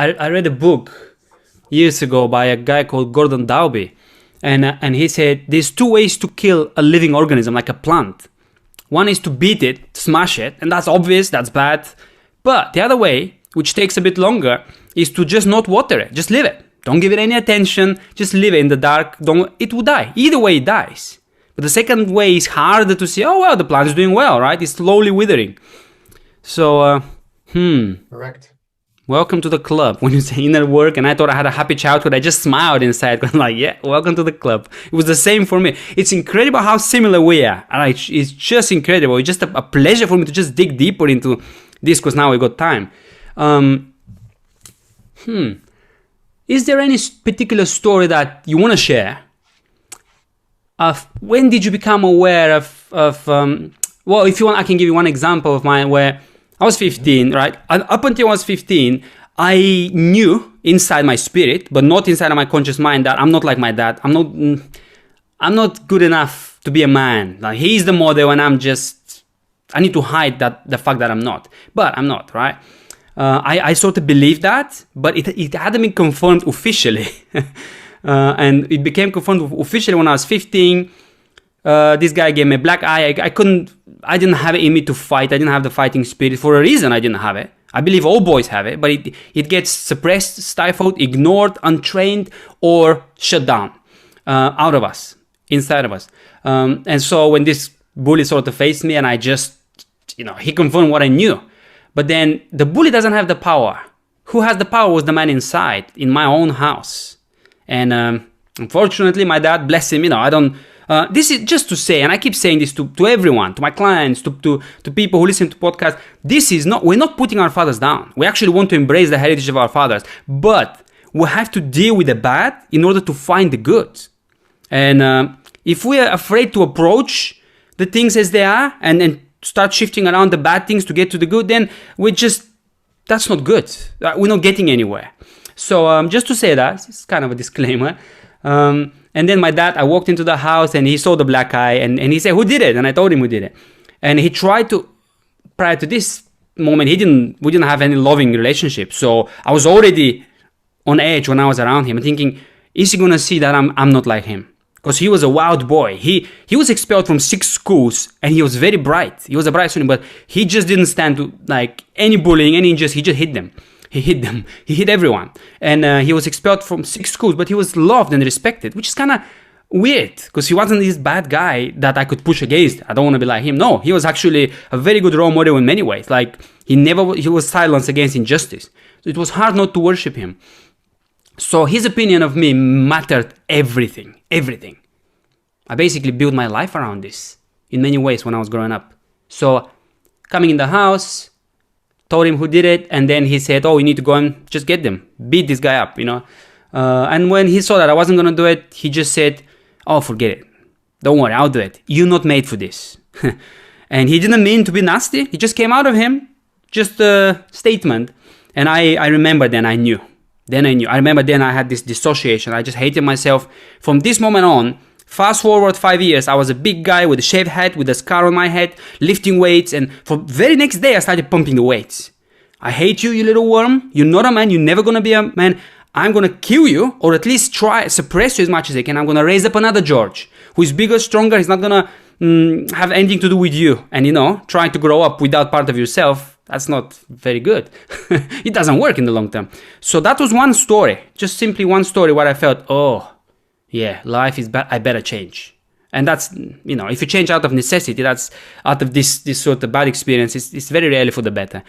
I read a book years ago by a guy called Gordon Dalby, and he said there's two ways to kill a living organism, like a plant. One is to beat it, smash it, and that's obvious, that's bad. But the other way, which takes a bit longer, is to just not water it, just leave it. Don't give it any attention, just leave it in the dark, it will die. Either way it dies. But the second way is harder to see, oh well, the plant is doing well, right? It's slowly withering. So, Correct. Welcome to the club. When you say inner work, and I thought I had a happy childhood, I just smiled inside, going like, yeah, welcome to the club. It was the same for me. It's incredible how similar we are. And it's just incredible. It's just a pleasure for me to just dig deeper into this, because now we got time. Is there any particular story that you want to share? When did you become aware of well, if you want, I can give you one example of mine where I was 15, right? Up until I was 15, I knew inside my spirit, but not inside of my conscious mind, that I'm not like my dad. I'm not good enough to be a man. Like, he's the model, and I need to hide the fact that I'm not. But I'm not, right? I sort of believed that, but it hadn't been confirmed officially. And it became confirmed officially when I was 15. This guy gave me a black eye. I didn't have it in me to fight. I didn't have the fighting spirit. For a reason, I didn't have it. I believe all boys have it, but it gets suppressed, stifled, ignored, untrained, or shut down out of us, inside of us. And so when this bully sort of faced me, and I just, he confirmed what I knew. But then the bully doesn't have the power. Who has the power was the man inside, in my own house. And unfortunately, my dad, bless him, I don't... this is just to say, and I keep saying this to everyone, to my clients, to people who listen to podcasts, we're not putting our fathers down. We actually want to embrace the heritage of our fathers. But we have to deal with the bad in order to find the good. And if we're afraid to approach the things as they are and start shifting around the bad things to get to the good, then that's not good. We're not getting anywhere. So just to say that, it's kind of a disclaimer. And then my dad, I walked into the house and he saw the black eye and he said, who did it? And I told him who did it. And he tried to, prior to this moment, we didn't have any loving relationship. So I was already on edge when I was around him, thinking, is he going to see that I'm not like him? Because he was a wild boy. He was expelled from 6 schools and he was very bright. He was a bright student, but he just didn't stand to like any bullying, any injustice. He just hit them. He hit everyone. And he was expelled from 6 schools, but he was loved and respected, which is kind of weird because he wasn't this bad guy that I could push against. I don't want to be like him. No, he was actually a very good role model in many ways. Like he was silenced against injustice. So it was hard not to worship him. So his opinion of me mattered everything. I basically built my life around this in many ways when I was growing up. So coming in the house, told him who did it, and then he said, oh, you need to go and just get them, beat this guy up, and when he saw that I wasn't going to do it, he just said, oh, forget it, don't worry, I'll do it, you're not made for this. And he didn't mean to be nasty, it just came out of him, just a statement. And I remember then I knew. I remember then I had this dissociation. I just hated myself. From this moment on, fast forward 5 years, I was a big guy with a shaved head, with a scar on my head, lifting weights, and for the very next day I started pumping the weights. I hate you, you little worm. You're not a man. You're never gonna be a man. I'm gonna kill you, or at least try suppress you as much as I can. I'm gonna raise up another George, who is bigger, stronger. He's not gonna have anything to do with you. And trying to grow up without part of yourself, that's not very good. It doesn't work in the long term. So that was one story, just simply one story where I felt, oh, yeah, life is bad, I better change. And that's, if you change out of necessity, that's out of this sort of bad experience, it's very rarely for the better.